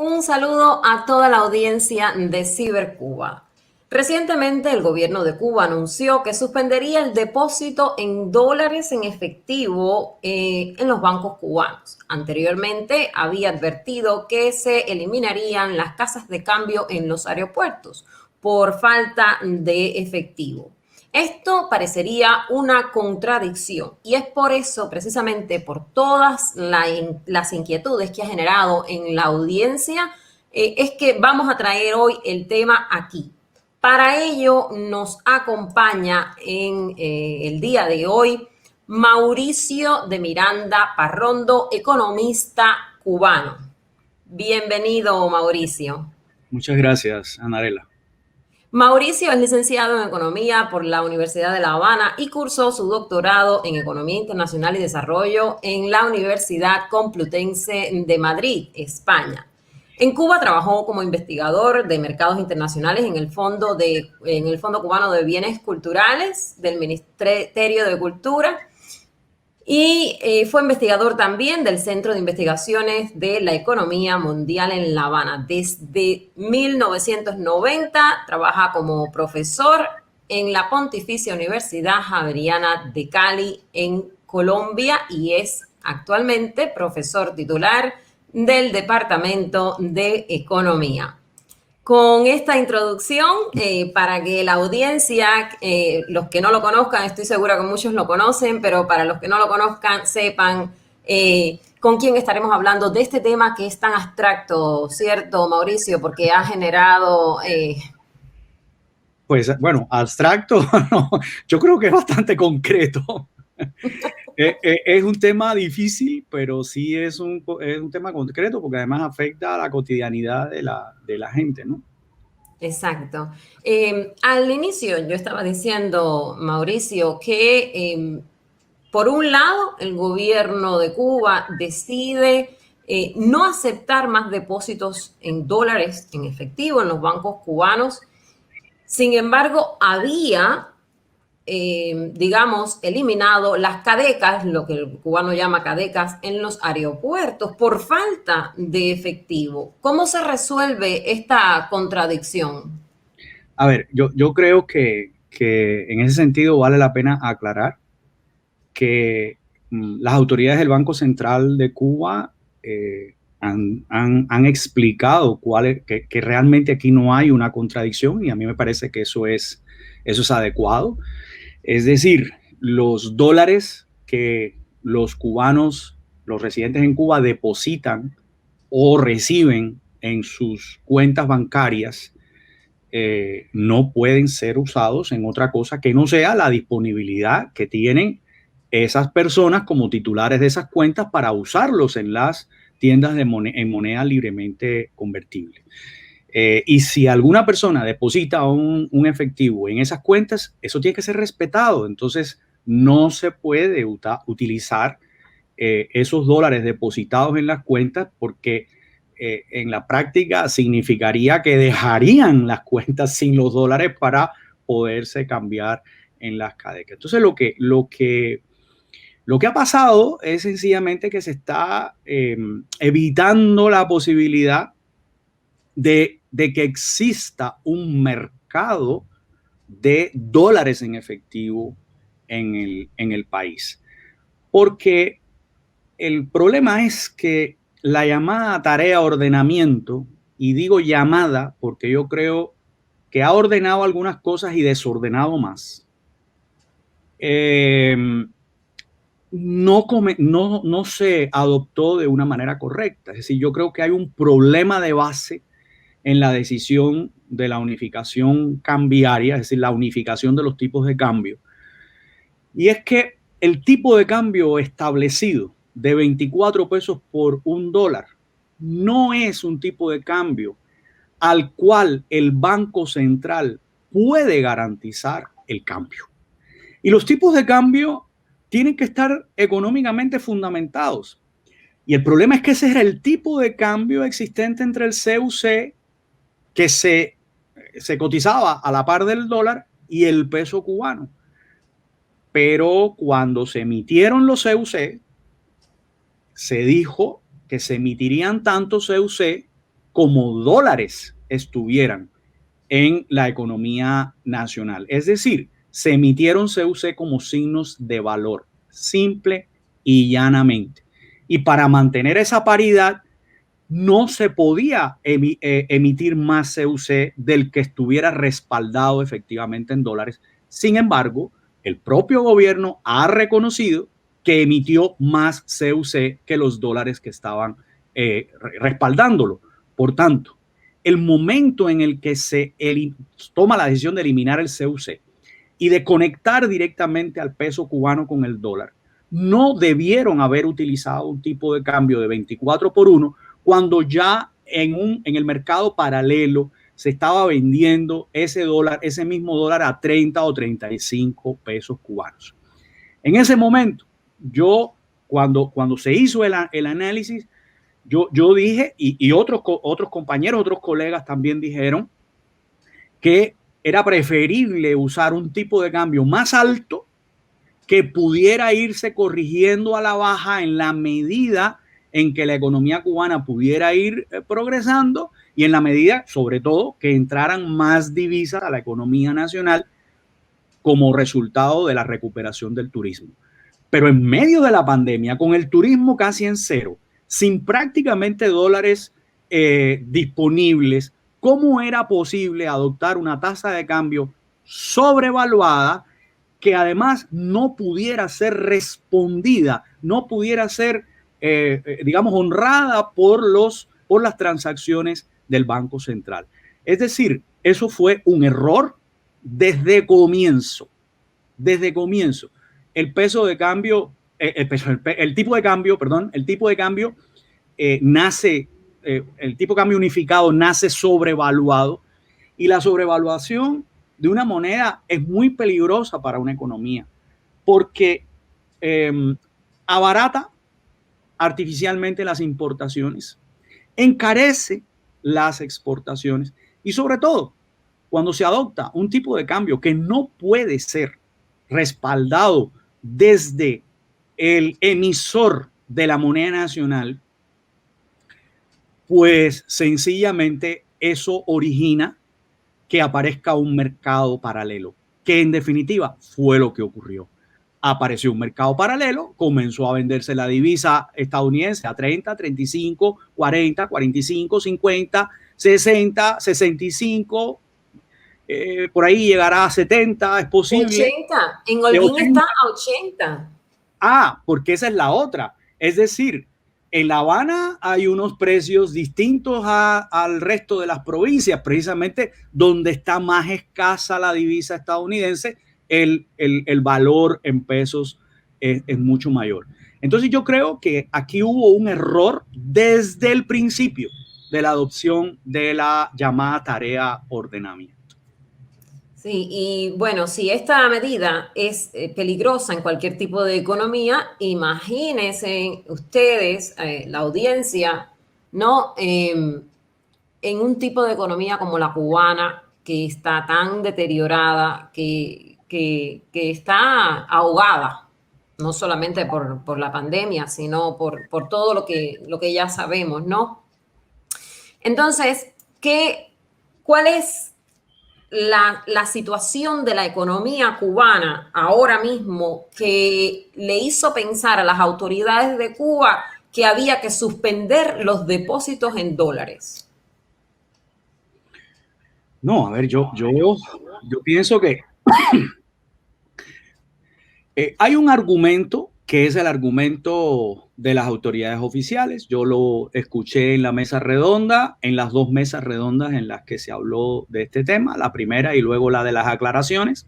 Un saludo a toda la audiencia de Cibercuba. Recientemente el gobierno de Cuba anunció que suspendería el depósito en dólares en efectivo en los bancos cubanos. Anteriormente había advertido que se eliminarían las casas de cambio en los aeropuertos por falta de efectivo. Esto parecería una contradicción y es por eso, precisamente por todas las inquietudes que ha generado en la audiencia, es que vamos a traer hoy el tema aquí. Para ello nos acompaña en el día de hoy Mauricio de Miranda Parrondo, economista cubano. Bienvenido, Mauricio. Muchas gracias, Anarela. Mauricio es licenciado en Economía por la Universidad de La Habana y cursó su doctorado en Economía Internacional y Desarrollo en la Universidad Complutense de Madrid, España. En Cuba trabajó como investigador de mercados internacionales en el Fondo Cubano de Bienes Culturales del Ministerio de Cultura y fue investigador también del Centro de Investigaciones de la Economía Mundial en La Habana. Desde 1990 trabaja como profesor en la Pontificia Universidad Javeriana de Cali en Colombia y es actualmente profesor titular del Departamento de Economía. Con esta introducción, para que la audiencia, los que no lo conozcan, estoy segura que muchos lo conocen, pero para los que no lo conozcan, sepan con quién estaremos hablando de este tema que es tan abstracto, ¿cierto, Mauricio? Porque ha generado... Pues bueno, abstracto, no, yo creo que es bastante concreto. Es un tema difícil, pero sí es un tema concreto porque además afecta a la cotidianidad de la gente, ¿no? Exacto. Al inicio yo estaba diciendo, Mauricio, que por un lado el gobierno de Cuba decide no aceptar más depósitos en dólares en efectivo en los bancos cubanos. Sin embargo, había, digamos, eliminado las cadecas, lo que el cubano llama cadecas, en los aeropuertos por falta de efectivo. ¿Cómo se resuelve esta contradicción? A ver, yo creo que en ese sentido vale la pena aclarar que las autoridades del Banco Central de Cuba han explicado que realmente aquí no hay una contradicción y a mí me parece que eso es adecuado. Es decir, los dólares que los cubanos, los residentes en Cuba depositan o reciben en sus cuentas bancarias no pueden ser usados en otra cosa que no sea la disponibilidad que tienen esas personas como titulares de esas cuentas para usarlos en las tiendas en moneda libremente convertible. Y si alguna persona deposita un efectivo en esas cuentas, eso tiene que ser respetado. Entonces, no se puede utilizar esos dólares depositados en las cuentas porque en la práctica significaría que dejarían las cuentas sin los dólares para poderse cambiar en las cadecas. Entonces, lo que ha pasado es sencillamente que se está evitando la posibilidad de que exista un mercado de dólares en efectivo en el país. Porque el problema es que la llamada tarea ordenamiento, y digo llamada porque yo creo que ha ordenado algunas cosas y desordenado más, no se adoptó de una manera correcta. Es decir, yo creo que hay un problema de base en la decisión de la unificación cambiaria, es decir, la unificación de los tipos de cambio. Y es que el tipo de cambio establecido de 24 pesos por $1 no es un tipo de cambio al cual el Banco Central puede garantizar el cambio. Y los tipos de cambio tienen que estar económicamente fundamentados. Y el problema es que ese era el tipo de cambio existente entre el CUC, que se cotizaba a la par del dólar, y el peso cubano. Pero cuando se emitieron los CUC, se dijo que se emitirían tantos CUC como dólares estuvieran en la economía nacional. Es decir, se emitieron CUC como signos de valor, simple y llanamente. Y para mantener esa paridad, no se podía emitir más CUC del que estuviera respaldado efectivamente en dólares. Sin embargo, el propio gobierno ha reconocido que emitió más CUC que los dólares que estaban respaldándolo. Por tanto, el momento en el que se toma la decisión de eliminar el CUC y de conectar directamente al peso cubano con el dólar, no debieron haber utilizado un tipo de cambio de 24 por 1 cuando ya en el mercado paralelo se estaba vendiendo ese mismo dólar a 30 o 35 pesos cubanos. En ese momento, cuando se hizo el análisis, yo dije, y otros compañeros, otros colegas también dijeron que era preferible usar un tipo de cambio más alto que pudiera irse corrigiendo a la baja en la medida en que la economía cubana pudiera ir progresando y en la medida, sobre todo, que entraran más divisas a la economía nacional como resultado de la recuperación del turismo. Pero en medio de la pandemia, con el turismo casi en cero, sin prácticamente dólares disponibles, ¿cómo era posible adoptar una tasa de cambio sobrevaluada que además no pudiera ser respondida, no pudiera ser, digamos, honrada por las transacciones del Banco Central? Es decir, eso fue un error desde comienzo. Desde comienzo. El peso de cambio, el tipo de cambio nace, el tipo de cambio unificado nace sobrevaluado, y la sobrevaluación de una moneda es muy peligrosa para una economía porque abarata artificialmente las importaciones, encarece las exportaciones y sobre todo cuando se adopta un tipo de cambio que no puede ser respaldado desde el emisor de la moneda nacional, pues sencillamente eso origina que aparezca un mercado paralelo, que en definitiva fue lo que ocurrió. Apareció un mercado paralelo, comenzó a venderse la divisa estadounidense a 30, 35, 40, 45, 50, 60, 65, por ahí llegará a 70, es posible. 80, en Holguín está a 80. Porque esa es la otra. Es decir, en La Habana hay unos precios distintos al resto de las provincias, precisamente donde está más escasa la divisa estadounidense, el valor en pesos es mucho mayor. Entonces yo creo que aquí hubo un error desde el principio de la adopción de la llamada tarea ordenamiento. Sí, y bueno, si esta medida es peligrosa en cualquier tipo de economía, imagínense ustedes, la audiencia, ¿no? En un tipo de economía como la cubana, que está tan deteriorada, que está ahogada, no solamente por la pandemia, sino por todo lo que ya sabemos, ¿no? Entonces, ¿cuál es la situación de la economía cubana ahora mismo que le hizo pensar a las autoridades de Cuba que había que suspender los depósitos en dólares? No, a ver, yo pienso que hay un argumento que es el argumento de las autoridades oficiales. Yo lo escuché en la mesa redonda, en las dos mesas redondas en las que se habló de este tema, la primera y luego la de las aclaraciones.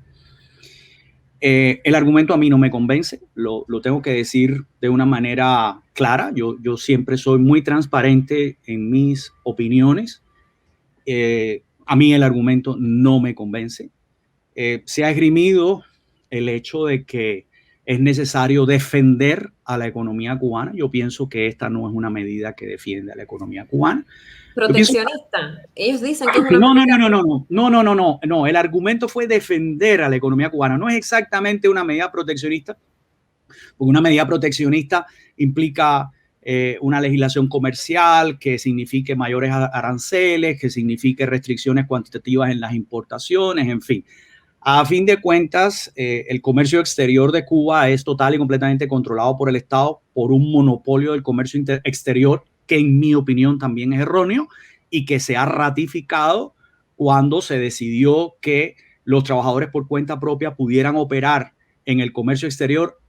El argumento a mí no me convence, lo tengo que decir de una manera clara. Yo siempre soy muy transparente en mis opiniones. A mí el argumento no me convence. Se ha esgrimido el hecho de que es necesario defender a la economía cubana. Yo pienso que esta no es una medida que defiende a la economía cubana. Proteccionista. Ellos dicen que es una medida... No. El argumento fue defender a la economía cubana. No es exactamente una medida proteccionista, porque una medida proteccionista implica una legislación comercial que signifique mayores aranceles, que signifique restricciones cuantitativas en las importaciones, en fin. A fin de cuentas, el comercio exterior de Cuba es total y completamente controlado por el Estado, por un monopolio del comercio exterior que en mi opinión también es erróneo y que se ha ratificado cuando se decidió que los trabajadores por cuenta propia pudieran operar en el comercio exterior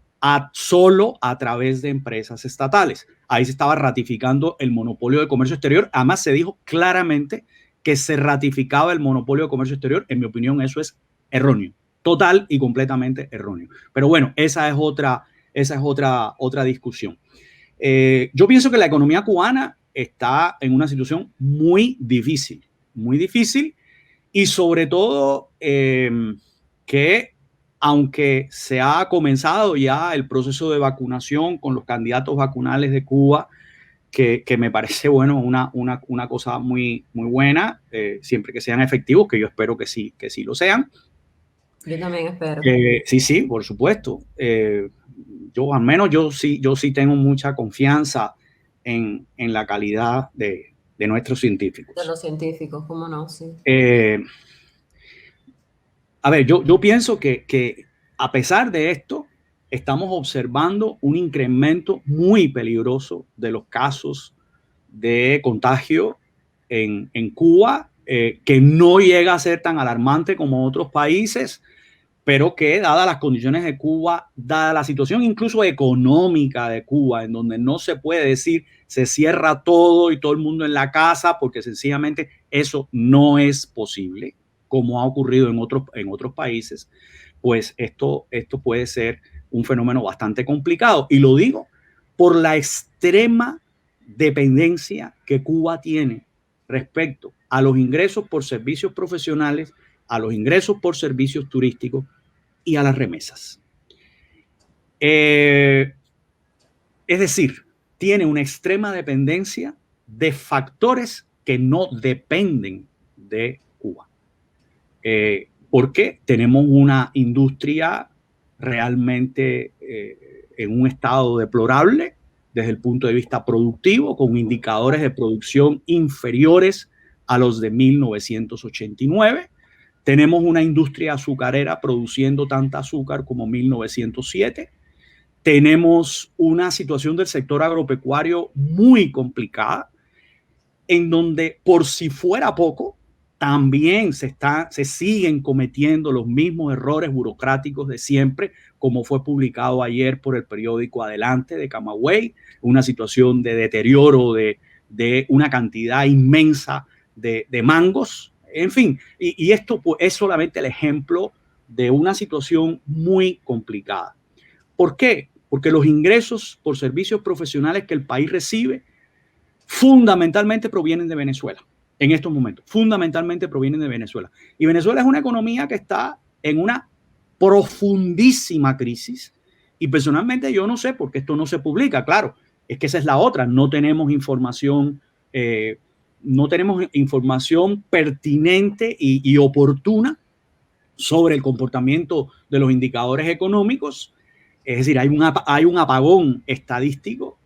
solo a través de empresas estatales. Ahí se estaba ratificando el monopolio del comercio exterior. Además, se dijo claramente que se ratificaba el monopolio del comercio exterior. En mi opinión, eso es erróneo, total y completamente erróneo. Pero bueno, esa es otra discusión. Yo pienso que la economía cubana está en una situación muy difícil y sobre todo que aunque se ha comenzado ya el proceso de vacunación con los candidatos vacunales de Cuba, que me parece, bueno, una cosa muy buena, siempre que sean efectivos, que yo espero que sí lo sean. Yo también espero. Sí, por supuesto. Al menos yo sí tengo mucha confianza en la calidad de nuestros científicos. De los científicos, ¿cómo no? Sí. A ver, yo pienso que a pesar de esto, estamos observando un incremento muy peligroso de los casos de contagio en Cuba, que no llega a ser tan alarmante como otros países, pero que dadas las condiciones de Cuba, dada la situación incluso económica de Cuba, en donde no se puede decir se cierra todo y todo el mundo en la casa, porque sencillamente eso no es posible, como ha ocurrido en otros países, pues esto puede ser un fenómeno bastante complicado. Y lo digo por la extrema dependencia que Cuba tiene respecto a los ingresos por servicios profesionales, a los ingresos por servicios turísticos y a las remesas. Es decir, tiene una extrema dependencia de factores que no dependen de Cuba. Porque tenemos una industria realmente en un estado deplorable desde el punto de vista productivo, con indicadores de producción inferiores a los de 1989. Tenemos una industria azucarera produciendo tanta azúcar como 1907. Tenemos una situación del sector agropecuario muy complicada, en donde, por si fuera poco, también se siguen cometiendo los mismos errores burocráticos de siempre, como fue publicado ayer por el periódico Adelante de Camagüey, una situación de deterioro de una cantidad inmensa de mangos. En fin, y esto pues, es solamente el ejemplo de una situación muy complicada. ¿Por qué? Porque los ingresos por servicios profesionales que el país recibe fundamentalmente provienen de Venezuela. En estos momentos, fundamentalmente provienen de Venezuela. Y Venezuela es una economía que está en una profundísima crisis. Y personalmente yo no sé por qué esto no se publica. Claro, es que esa es la otra. No tenemos información pertinente y oportuna sobre el comportamiento de los indicadores económicos. Es decir, hay un apagón estadístico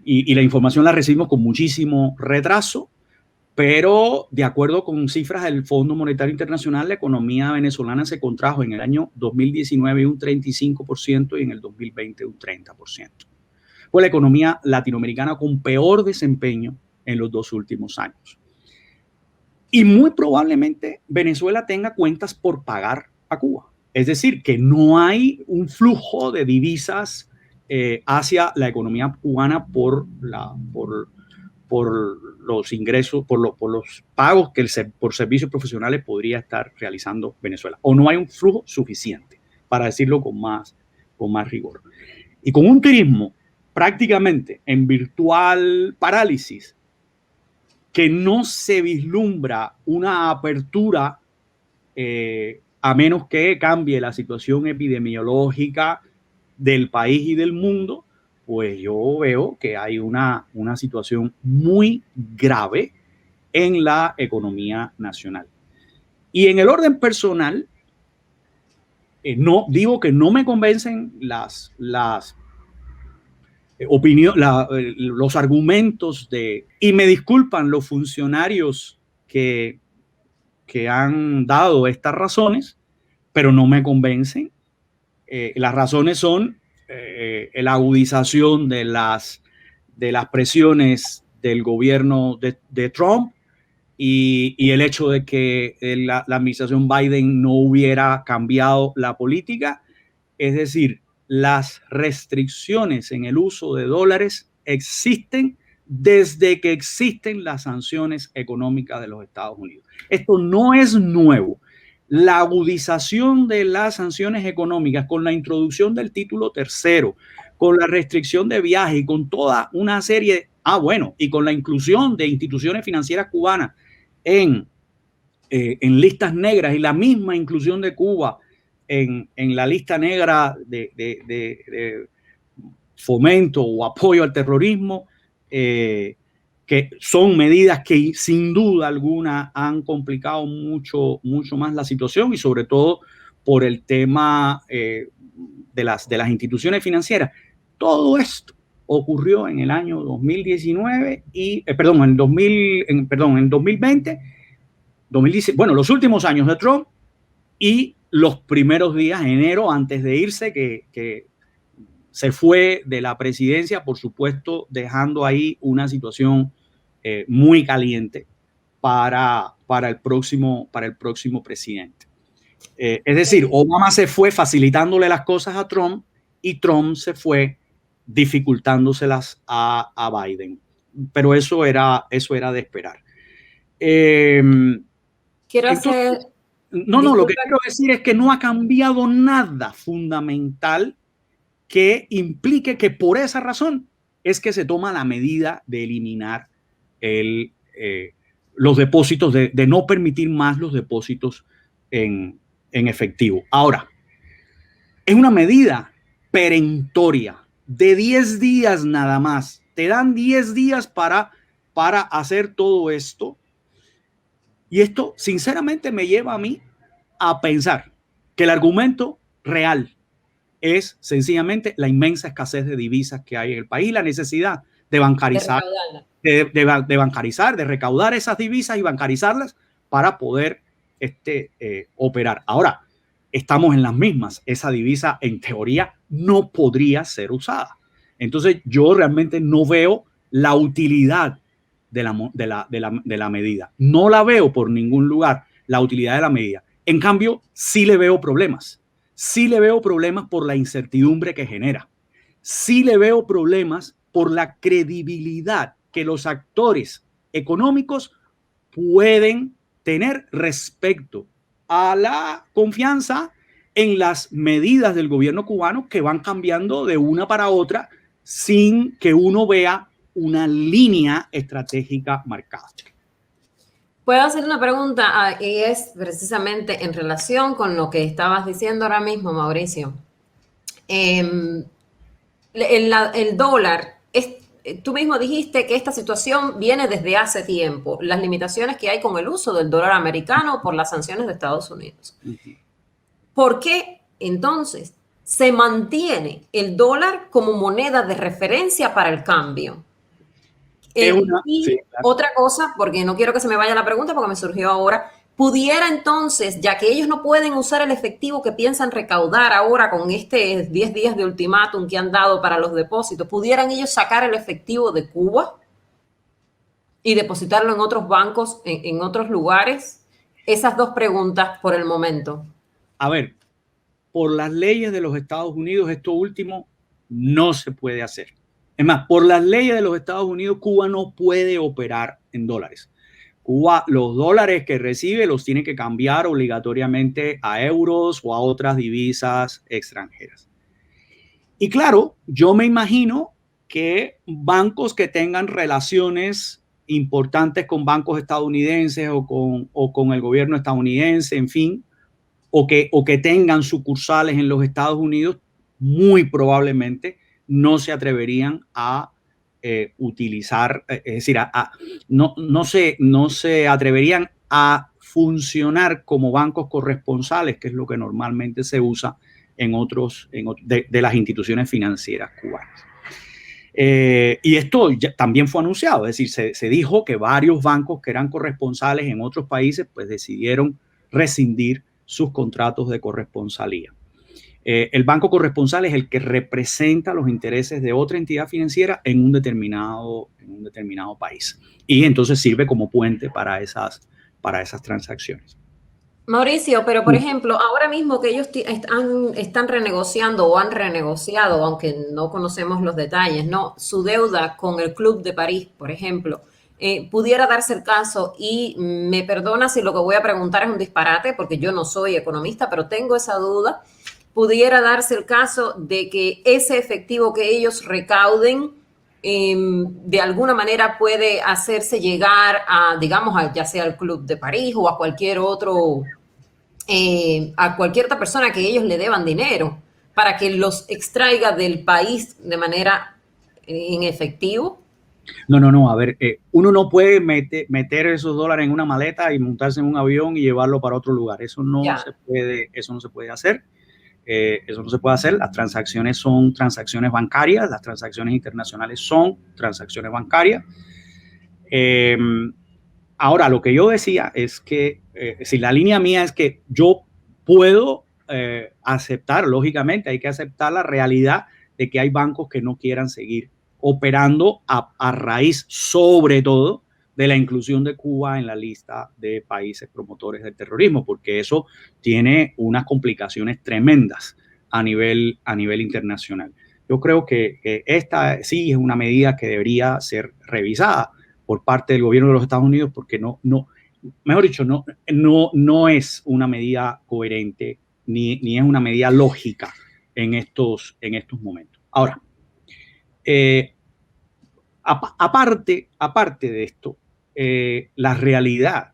y la información la recibimos con muchísimo retraso, pero de acuerdo con cifras del Fondo Monetario Internacional, la economía venezolana se contrajo en el año 2019 un 35% y en el 2020 un 30%. Fue la economía latinoamericana con peor desempeño en los 2 últimos años. Y muy probablemente Venezuela tenga cuentas por pagar a Cuba. Es decir, que no hay un flujo de divisas hacia la economía cubana por los ingresos, por los pagos que por servicios profesionales podría estar realizando Venezuela. O no hay un flujo suficiente, para decirlo con más rigor. Y con un turismo prácticamente en virtual parálisis, que no se vislumbra una apertura a menos que cambie la situación epidemiológica del país y del mundo, pues yo veo que hay una situación muy grave en la economía nacional. Y en el orden personal, no digo que no me convencen los argumentos y me disculpan los funcionarios que han dado estas razones, pero no me convencen. Las razones son la agudización de las presiones del gobierno de Trump y el hecho de que la administración Biden no hubiera cambiado la política. Es decir, las restricciones en el uso de dólares existen desde que existen las sanciones económicas de los Estados Unidos. Esto no es nuevo. La agudización de las sanciones económicas con la introducción del título tercero, con la restricción de viaje y con toda una serie, y con la inclusión de instituciones financieras cubanas en listas negras y la misma inclusión de Cuba en la lista negra de fomento o apoyo al terrorismo, que son medidas que sin duda alguna han complicado mucho más la situación, y sobre todo por el tema de las instituciones financieras. Todo esto ocurrió en el año 2019 en 2020, los últimos años de Trump y los primeros días de enero antes de irse, que se fue de la presidencia, por supuesto, dejando ahí una situación muy caliente para el próximo presidente. Es decir, Obama se fue facilitándole las cosas a Trump y Trump se fue dificultándoselas a Biden. Pero eso era de esperar. Lo que quiero decir es que no ha cambiado nada fundamental que implique que por esa razón es que se toma la medida de eliminar los depósitos, de no permitir más los depósitos en efectivo. Ahora, es una medida perentoria de 10 días nada más. Te dan 10 días para hacer todo esto. Y esto, sinceramente, me lleva a mí a pensar que el argumento real es sencillamente la inmensa escasez de divisas que hay en el país, la necesidad de bancarizar, de recaudar esas divisas y bancarizarlas para poder operar. Ahora, estamos en las mismas. Esa divisa, en teoría, no podría ser usada. Entonces, yo realmente no veo la utilidad de la medida. No la veo por ningún lugar, la utilidad de la medida. En cambio, sí le veo problemas. Sí le veo problemas por la incertidumbre que genera. Sí le veo problemas por la credibilidad que los actores económicos pueden tener respecto a la confianza en las medidas del gobierno cubano, que van cambiando de una para otra sin que uno vea una línea estratégica marcada. Puedo hacer una pregunta, y es precisamente en relación con lo que estabas diciendo ahora mismo, Mauricio. El dólar, tú mismo dijiste que esta situación viene desde hace tiempo, las limitaciones que hay con el uso del dólar americano por las sanciones de Estados Unidos. ¿Por qué entonces se mantiene el dólar como moneda de referencia para el cambio? Otra cosa, porque no quiero que se me vaya la pregunta porque me surgió ahora, pudiera entonces, ya que ellos no pueden usar el efectivo que piensan recaudar ahora con 10 días de ultimátum que han dado para los depósitos, ¿pudieran ellos sacar el efectivo de Cuba y depositarlo en otros bancos, en otros lugares? Esas dos preguntas por el momento. A ver, por las leyes de los Estados Unidos, esto último no se puede hacer. Es más, por las leyes de los Estados Unidos, Cuba no puede operar en dólares. Cuba, los dólares que recibe los tiene que cambiar obligatoriamente a euros o a otras divisas extranjeras. Y claro, yo me imagino que bancos que tengan relaciones importantes con bancos estadounidenses o con el gobierno estadounidense, en fin, o que tengan sucursales en los Estados Unidos, muy probablemente no se atreverían a utilizar, es decir, no se atreverían a funcionar como bancos corresponsales, que es lo que normalmente se usa de las instituciones financieras cubanas. Y esto también fue anunciado, es decir, se dijo que varios bancos que eran corresponsales en otros países pues decidieron rescindir sus contratos de corresponsalía. El banco corresponsal es el que representa los intereses de otra entidad financiera en un determinado país. Y entonces sirve como puente para esas transacciones. Mauricio, pero por ejemplo, ahora mismo que ellos están renegociando o han renegociado, aunque no conocemos los detalles, ¿no? Su deuda con el Club de París, por ejemplo, pudiera darse el caso, y me perdona si lo que voy a preguntar es un disparate, porque yo no soy economista, pero tengo esa duda, pudiera darse el caso de que ese efectivo que ellos recauden de alguna manera puede hacerse llegar a, digamos, ya sea al Club de París o a cualquier otro, a cualquier otra persona que ellos le deban dinero para que los extraiga del país de manera en efectivo. No, a ver, uno no puede meter esos dólares en una maleta y montarse en un avión y llevarlo para otro lugar. Eso no se puede hacer. Eso no se puede hacer. Las transacciones son transacciones bancarias, las transacciones internacionales son transacciones bancarias. Ahora, lo que yo decía es que, si la línea mía es que yo puedo aceptar, lógicamente, hay que aceptar la realidad de que hay bancos que no quieran seguir operando a raíz, sobre todo, de la inclusión de Cuba en la lista de países promotores del terrorismo, porque eso tiene unas complicaciones tremendas a nivel internacional. Yo creo que esta sí es una medida que debería ser revisada por parte del gobierno de los Estados Unidos, porque mejor dicho, no es una medida coherente ni es una medida lógica en estos momentos. Ahora, aparte de esto, la realidad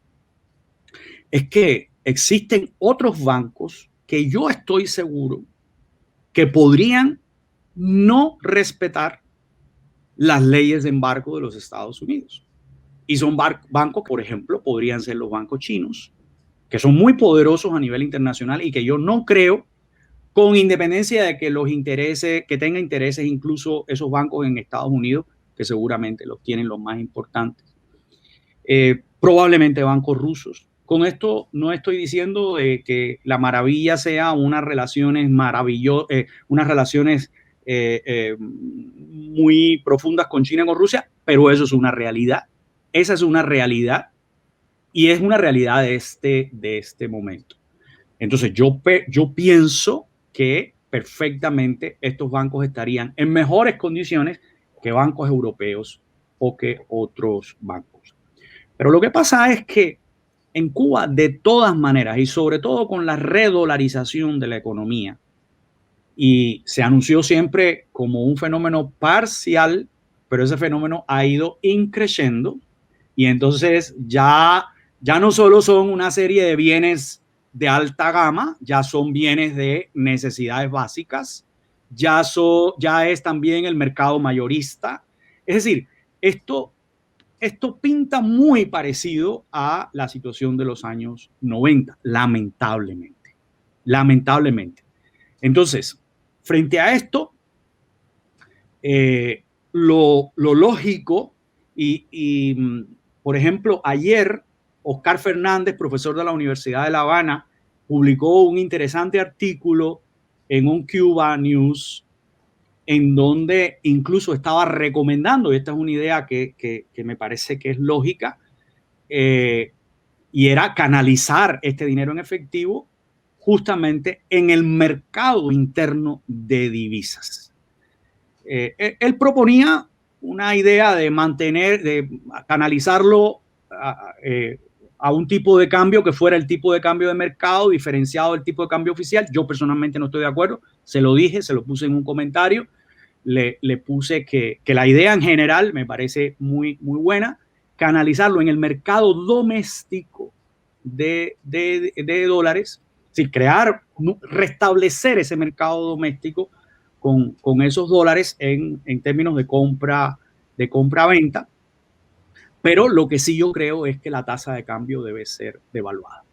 es que existen otros bancos que yo estoy seguro que podrían no respetar las leyes de embargo de los Estados Unidos. Y son bancos, por ejemplo, podrían ser los bancos chinos, que son muy poderosos a nivel internacional y que yo no creo, con independencia de que que tengan intereses incluso esos bancos en Estados Unidos, que seguramente los tienen los más importantes. Probablemente bancos rusos. Con esto no estoy diciendo que la maravilla sea unas relaciones muy profundas con China y con Rusia, pero eso es una realidad. Esa es una realidad y es una realidad de este momento. Entonces yo pienso que perfectamente estos bancos estarían en mejores condiciones que bancos europeos o que otros bancos. Pero lo que pasa es que en Cuba, de todas maneras, y sobre todo con la redolarización de la economía, y se anunció siempre como un fenómeno parcial, pero ese fenómeno ha ido increciendo, y entonces ya no solo son una serie de bienes de alta gama, ya son bienes de necesidades básicas, ya es también el mercado mayorista. Es decir, esto pinta muy parecido a la situación de los años 90, lamentablemente. Entonces, frente a esto, lo lógico por ejemplo, ayer Oscar Fernández, profesor de la Universidad de La Habana, publicó un interesante artículo en un Cuba News en donde incluso estaba recomendando, y esta es una idea que me parece que es lógica, y era canalizar este dinero en efectivo justamente en el mercado interno de divisas. Él proponía una idea de canalizarlo a un tipo de cambio que fuera el tipo de cambio de mercado diferenciado del tipo de cambio oficial. Yo personalmente no estoy de acuerdo, se lo dije, se lo puse en un comentario, le puse que la idea en general me parece muy, muy buena, canalizarlo en el mercado doméstico de dólares, es decir, restablecer ese mercado doméstico con esos dólares en términos de compra-venta. Pero lo que sí yo creo es que la tasa de cambio debe ser devaluada.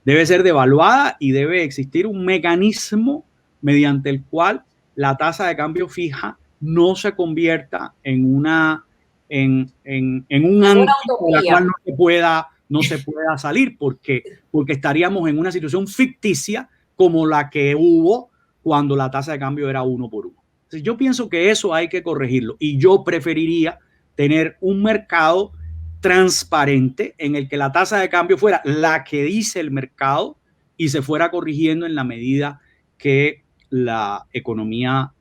Debe ser devaluada y debe existir un mecanismo mediante el cual la tasa de cambio fija no se convierta en un Una ámbito de la utopía. cual no se pueda salir, porque estaríamos en una situación ficticia como la que hubo cuando la tasa de cambio era 1 por 1. Entonces, yo pienso que eso hay que corregirlo y yo preferiría tener un mercado transparente en el que la tasa de cambio fuera la que dice el mercado y se fuera corrigiendo en la medida que la economía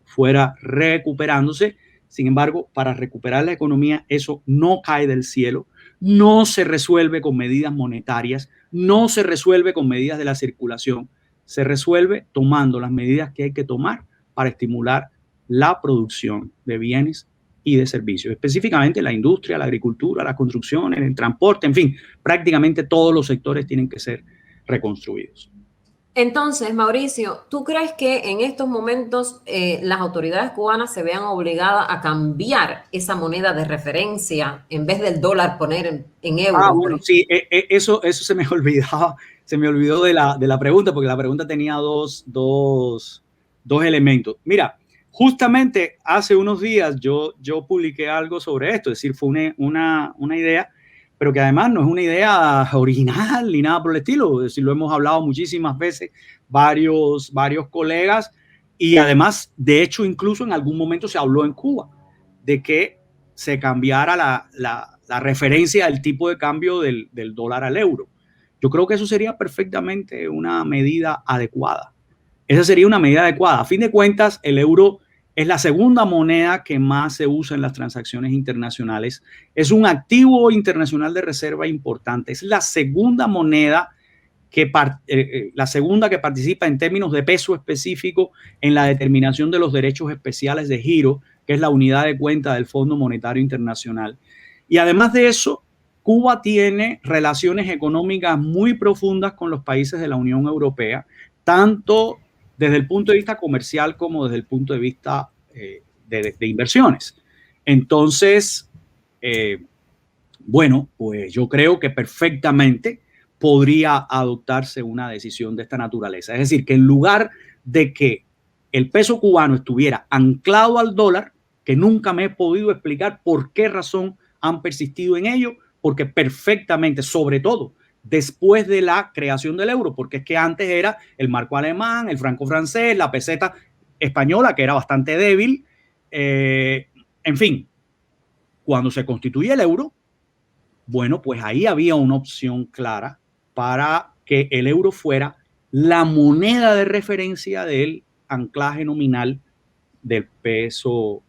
fuera recuperándose. Sin embargo, para recuperar la economía, eso no cae del cielo, no se resuelve con medidas monetarias, no se resuelve con medidas de la circulación, se resuelve tomando las medidas que hay que tomar para estimular la producción de bienes y de servicios, específicamente la industria, la agricultura, la construcción, el transporte, en fin, prácticamente todos los sectores tienen que ser reconstruidos. Entonces, Mauricio, ¿tú crees que en estos momentos las autoridades cubanas se vean obligadas a cambiar esa moneda de referencia en vez del dólar poner en euros? Bueno, sí, eso se me olvidaba, se me olvidó de la pregunta, porque la pregunta tenía dos elementos. Mira, justamente hace unos días yo publiqué algo sobre esto, es decir, fue una idea, pero que además no es una idea original ni nada por el estilo, es decir, lo hemos hablado muchísimas veces, varios colegas, y además, de hecho, incluso en algún momento se habló en Cuba de que se cambiara la referencia del tipo de cambio del dólar al euro. Yo creo que eso sería perfectamente una medida adecuada. Esa sería una medida adecuada. A fin de cuentas, el euro es la segunda moneda que más se usa en las transacciones internacionales. Es un activo internacional de reserva importante. Es la segunda moneda la segunda que participa en términos de peso específico en la determinación de los derechos especiales de giro, que es la unidad de cuenta del Fondo Monetario Internacional. Y además de eso, Cuba tiene relaciones económicas muy profundas con los países de la Unión Europea, tanto desde el punto de vista comercial como desde el punto de vista de inversiones. Entonces, bueno, pues yo creo que perfectamente podría adoptarse una decisión de esta naturaleza. Es decir, que en lugar de que el peso cubano estuviera anclado al dólar, que nunca me he podido explicar por qué razón han persistido en ello, porque perfectamente, sobre todo después de la creación del euro, porque es que antes era el marco alemán, el franco francés, la peseta española, que era bastante débil. En fin, cuando se constituye el euro, bueno, pues ahí había una opción clara para que el euro fuera la moneda de referencia del anclaje nominal del peso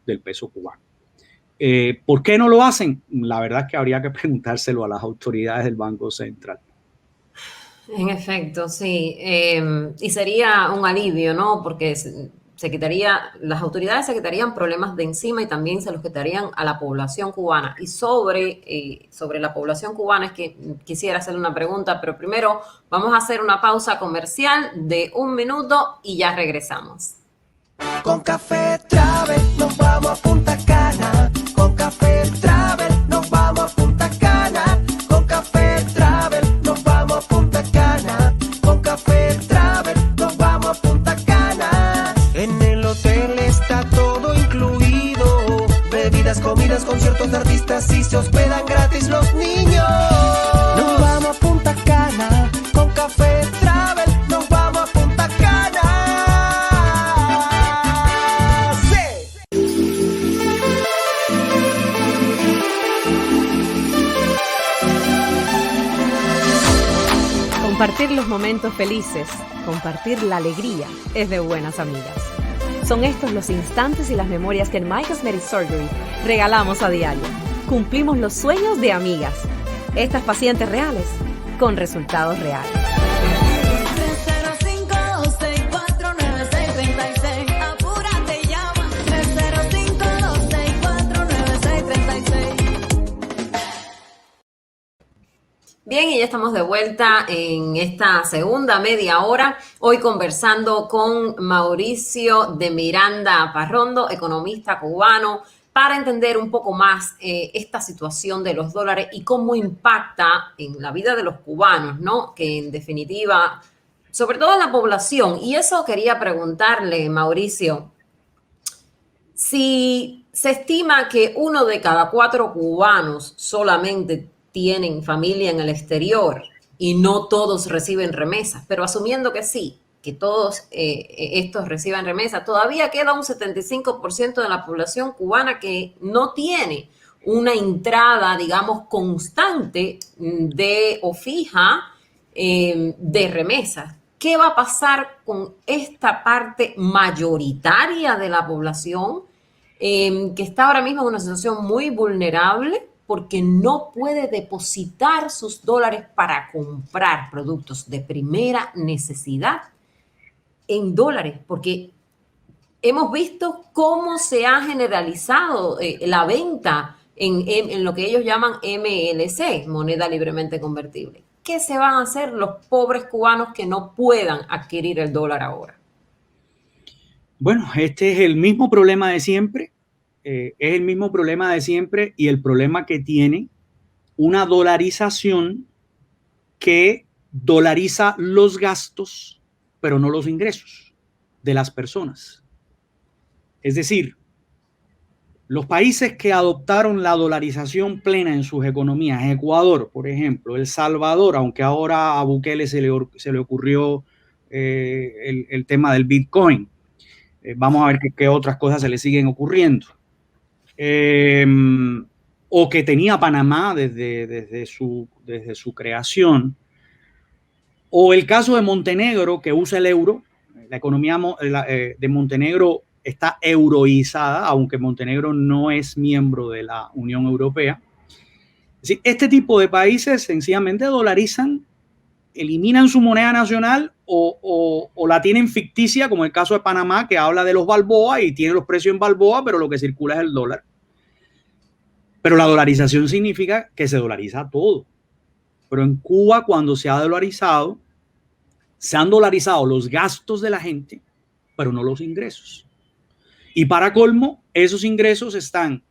cubano. ¿Por qué no lo hacen? La verdad es que habría que preguntárselo a las autoridades del Banco Central. En efecto, sí. Y sería un alivio, ¿no? Porque se quitaría, las autoridades se quitarían problemas de encima y también se los quitarían a la población cubana. Y sobre la población cubana es que quisiera hacerle una pregunta, pero primero vamos a hacer una pausa comercial de 1 minuto y ya regresamos. Con Café Travel nos vamos a Punta Cana. Con Café Travel nos vamos a Punta Cana. Con Café Travel nos vamos a Punta Cana. Con Café Travel nos vamos a Punta Cana. En el hotel está todo incluido. Bebidas, comidas, conciertos de artistas y se hospedan gratis los niños. Nos vamos a Punta Cana. Con Café Travel nos vamos a Punta Cana. Compartir los momentos felices, compartir la alegría, es de buenas amigas. Son estos los instantes y las memorias que en My Cosmetic Surgery regalamos a diario. Cumplimos los sueños de amigas. Estas pacientes reales, con resultados reales. 305-264-9636. Apúrate, llama. 305-264-9636. Bien, y ya estamos de vuelta en esta segunda media hora, hoy conversando con Mauricio de Miranda Parrondo, economista cubano, para entender un poco más esta situación de los dólares y cómo impacta en la vida de los cubanos, ¿no? Que en definitiva, sobre todo en la población. Y eso quería preguntarle, Mauricio, Si se estima que 1 de cada 4 cubanos solamente tienen familia en el exterior y no todos reciben remesas, pero asumiendo que sí, que todos estos reciban remesas, todavía queda un 75% de la población cubana que no tiene una entrada, digamos, constante o fija de remesas. ¿Qué va a pasar con esta parte mayoritaria de la población que está ahora mismo en una situación muy vulnerable porque no puede depositar sus dólares para comprar productos de primera necesidad en dólares? Porque hemos visto cómo se ha generalizado la venta en lo que ellos llaman MLC, moneda libremente convertible. ¿Qué se van a hacer los pobres cubanos que no puedan adquirir el dólar ahora? Bueno, este es el mismo problema de siempre, es el mismo problema de siempre y el problema que tiene una dolarización que dolariza los gastos, pero no los ingresos de las personas. Es decir, los países que adoptaron la dolarización plena en sus economías, Ecuador, por ejemplo, El Salvador, aunque ahora a Bukele se le ocurrió el tema del Bitcoin. Vamos a ver qué otras cosas se le siguen ocurriendo. O que tenía Panamá desde su creación. O el caso de Montenegro, que usa el euro. La economía de Montenegro está euroizada, aunque Montenegro no es miembro de la Unión Europea. Es decir, este tipo de países sencillamente dolarizan, eliminan su moneda nacional o la tienen ficticia, como el caso de Panamá, que habla de los balboa y tiene los precios en balboa, pero lo que circula es el dólar. Pero la dolarización significa que se dolariza todo. Pero en Cuba, cuando se ha dolarizado, se han dolarizado los gastos de la gente, pero no los ingresos. Y para colmo, esos ingresos están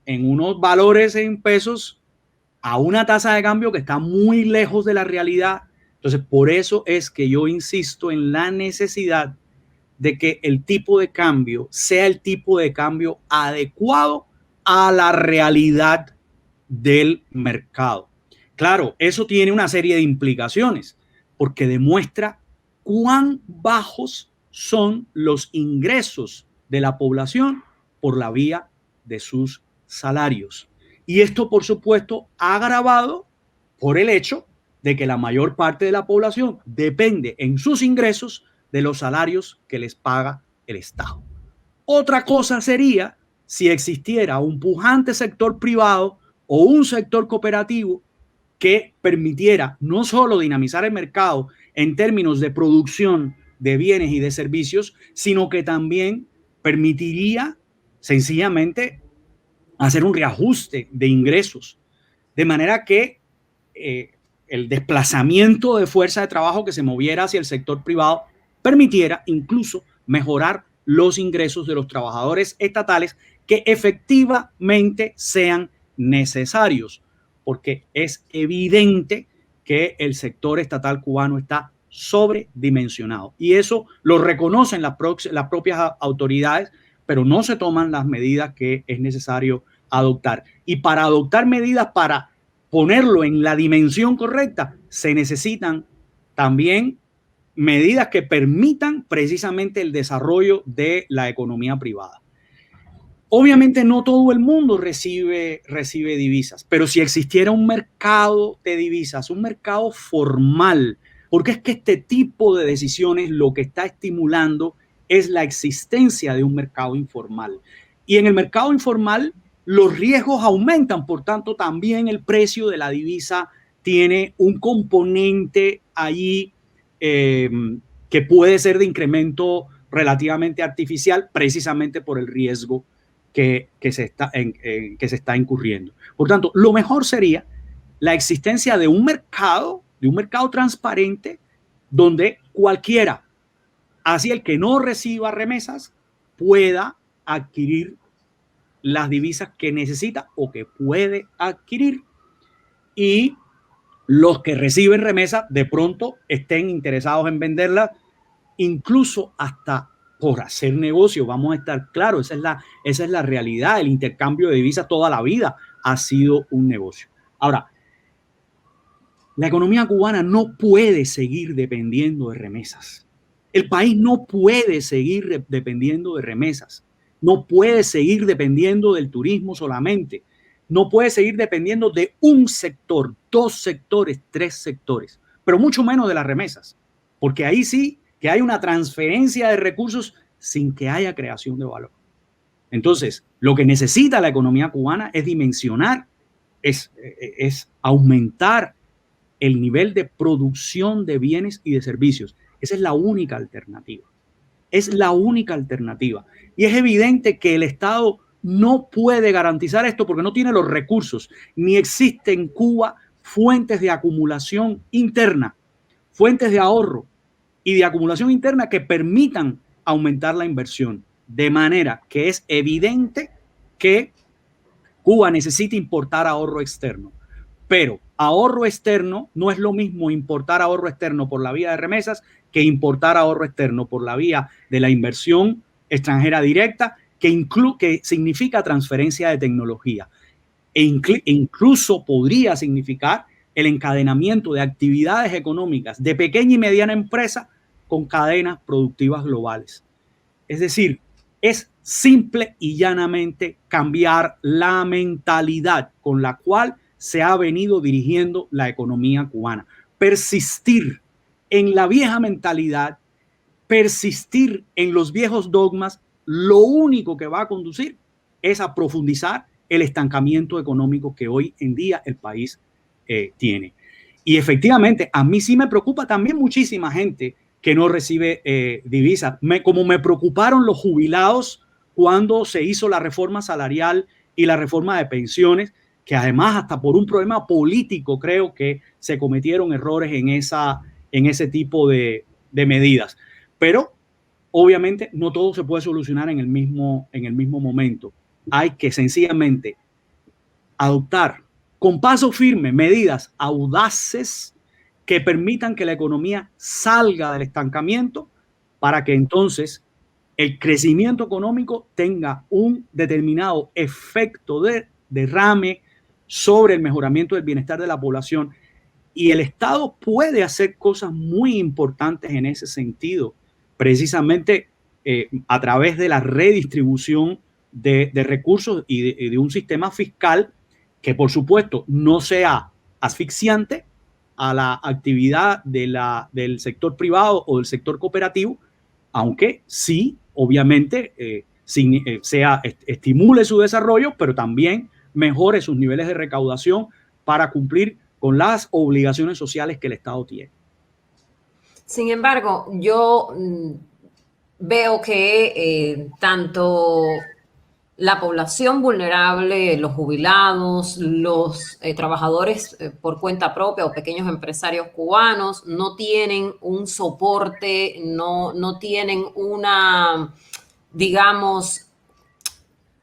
en unos valores en pesos a una tasa de cambio que está muy lejos de la realidad. Entonces, por eso es que yo insisto en la necesidad de que el tipo de cambio sea el tipo de cambio adecuado a la realidad del mercado. Claro, eso tiene una serie de implicaciones porque demuestra cuán bajos son los ingresos de la población por la vía de sus salarios. Y esto, por supuesto, agravado por el hecho de que la mayor parte de la población depende en sus ingresos de los salarios que les paga el Estado. Otra cosa sería si existiera un pujante sector privado o un sector cooperativo que permitiera no solo dinamizar el mercado en términos de producción de bienes y de servicios, sino que también permitiría sencillamente hacer un reajuste de ingresos, de manera que el desplazamiento de fuerza de trabajo que se moviera hacia el sector privado permitiera incluso mejorar los ingresos de los trabajadores estatales que efectivamente sean necesarios, porque es evidente que el sector estatal cubano está sobredimensionado y eso lo reconocen las propias autoridades, pero no se toman las medidas que es necesario adoptar. Y para adoptar medidas para ponerlo en la dimensión correcta, se necesitan también medidas que permitan precisamente el desarrollo de la economía privada. Obviamente no todo el mundo recibe divisas, pero si existiera un mercado de divisas, un mercado formal, porque es que este tipo de decisiones lo que está estimulando es la existencia de un mercado informal. Y en el mercado informal los riesgos aumentan, por tanto también el precio de la divisa tiene un componente allí que puede ser de incremento relativamente artificial, precisamente por el riesgo que se está incurriendo. Por tanto, lo mejor sería la existencia de un mercado transparente donde cualquiera, así el que no reciba remesas, pueda adquirir las divisas que necesita o que puede adquirir, y los que reciben remesas de pronto estén interesados en venderlas, incluso hasta por hacer negocio, vamos a estar claros, esa es la realidad. El intercambio de divisas toda la vida ha sido un negocio. Ahora, la economía cubana no puede seguir dependiendo de remesas. El país no puede seguir dependiendo de remesas. No puede seguir dependiendo del turismo solamente. No puede seguir dependiendo de un sector, 2 sectores, 3 sectores, pero mucho menos de las remesas, porque ahí sí que hay una transferencia de recursos sin que haya creación de valor. Entonces, lo que necesita la economía cubana es dimensionar, es aumentar el nivel de producción de bienes y de servicios. Esa es la única alternativa. Es la única alternativa. Y es evidente que el Estado no puede garantizar esto porque no tiene los recursos, ni existe en Cuba fuentes de acumulación interna, fuentes de ahorro y de acumulación interna que permitan aumentar la inversión. De manera que es evidente que Cuba necesita importar ahorro externo. Pero ahorro externo no es lo mismo importar ahorro externo por la vía de remesas que importar ahorro externo por la vía de la inversión extranjera directa, que significa transferencia de tecnología e incluso podría significar el encadenamiento de actividades económicas de pequeña y mediana empresa con cadenas productivas globales. Es decir, es simple y llanamente cambiar la mentalidad con la cual se ha venido dirigiendo la economía cubana. Persistir en la vieja mentalidad, persistir en los viejos dogmas, lo único que va a conducir es a profundizar el estancamiento económico que hoy en día el país tiene. Y efectivamente, a mí sí me preocupa también muchísima gente que no recibe divisas, como me preocuparon los jubilados cuando se hizo la reforma salarial y la reforma de pensiones, que además hasta por un problema político creo que se cometieron errores en ese tipo de medidas. Pero obviamente no todo se puede solucionar en el mismo momento. Hay que sencillamente adoptar con paso firme medidas audaces que permitan que la economía salga del estancamiento para que entonces el crecimiento económico tenga un determinado efecto de derrame sobre el mejoramiento del bienestar de la población. Y el Estado puede hacer cosas muy importantes en ese sentido, precisamente a través de la redistribución de recursos y de un sistema fiscal que, por supuesto, no sea asfixiante a la actividad del sector privado o del sector cooperativo, aunque sí, obviamente, estimule su desarrollo, pero también mejore sus niveles de recaudación para cumplir con las obligaciones sociales que el Estado tiene. Sin embargo, yo veo que tanto la población vulnerable, los jubilados, los trabajadores por cuenta propia o pequeños empresarios cubanos no tienen un soporte, no tienen una, digamos,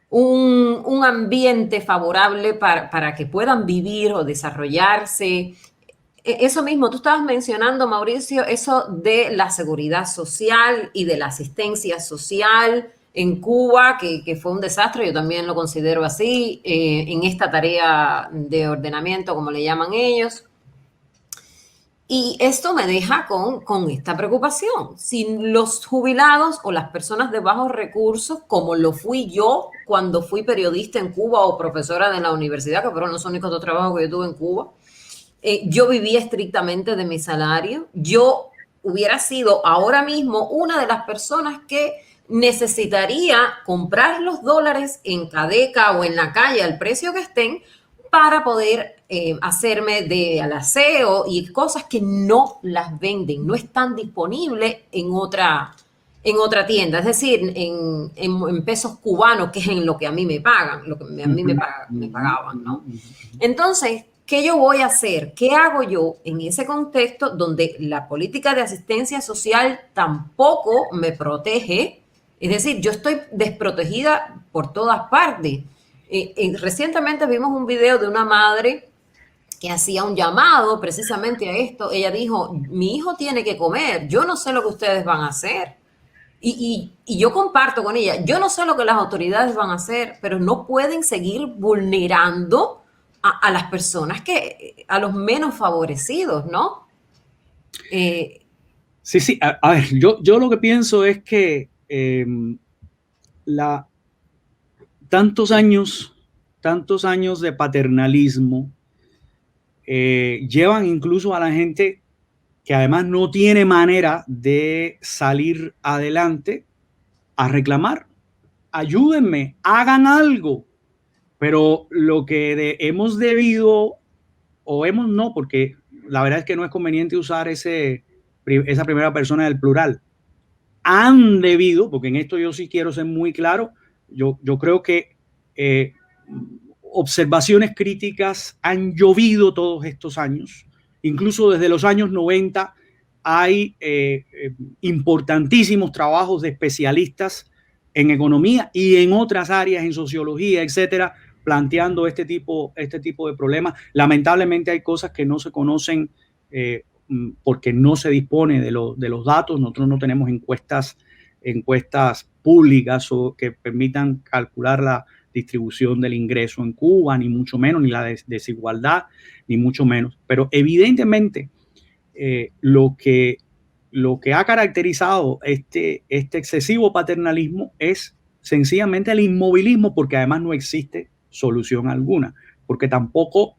un ambiente favorable para que puedan vivir o desarrollarse. Eso mismo, tú estabas mencionando, Mauricio, eso de la seguridad social y de la asistencia social en Cuba, que fue un desastre, yo también lo considero así, en esta tarea de ordenamiento, como le llaman ellos. Y esto me deja con esta preocupación. Si los jubilados o las personas de bajos recursos, como lo fui yo cuando fui periodista en Cuba o profesora de la universidad, que fueron los únicos 2 trabajos que yo tuve en Cuba, yo vivía estrictamente de mi salario. Yo hubiera sido ahora mismo una de las personas que necesitaría comprar los dólares en Cadeca o en la calle al precio que estén para poder hacerme de alaseo y cosas que no las venden, no están disponibles en otra tienda, es decir, en pesos cubanos, que es en lo que a mí me pagan, lo que a mí me pagaban, ¿no? Entonces, ¿qué yo voy a hacer? ¿Qué hago yo en ese contexto donde la política de asistencia social tampoco me protege? Es decir, yo estoy desprotegida por todas partes. Recientemente vimos un video de una madre que hacía un llamado precisamente a esto. Ella dijo, mi hijo tiene que comer, yo no sé lo que ustedes van a hacer. Y yo comparto con ella, yo no sé lo que las autoridades van a hacer, pero no pueden seguir vulnerando a las personas a los menos favorecidos, ¿no? Eh, Sí, a ver, yo lo que pienso es que la, tantos años de paternalismo llevan incluso a la gente que además no tiene manera de salir adelante a reclamar. Ayúdenme, hagan algo. Pero lo que hemos debido, o hemos no, porque la verdad es que no es conveniente usar esa primera persona del plural, han debido, porque en esto yo sí quiero ser muy claro, yo creo que observaciones críticas han llovido todos estos años, incluso desde los años 90 hay importantísimos trabajos de especialistas en economía y en otras áreas, en sociología, etcétera, planteando este tipo de problemas. Lamentablemente hay cosas que no se conocen porque no se dispone de los datos. Nosotros no tenemos encuestas públicas o que permitan calcular la distribución del ingreso en Cuba, ni mucho menos, ni la desigualdad, ni mucho menos. Pero evidentemente lo que ha caracterizado este excesivo paternalismo es sencillamente el inmovilismo, porque además no existe solución alguna, porque tampoco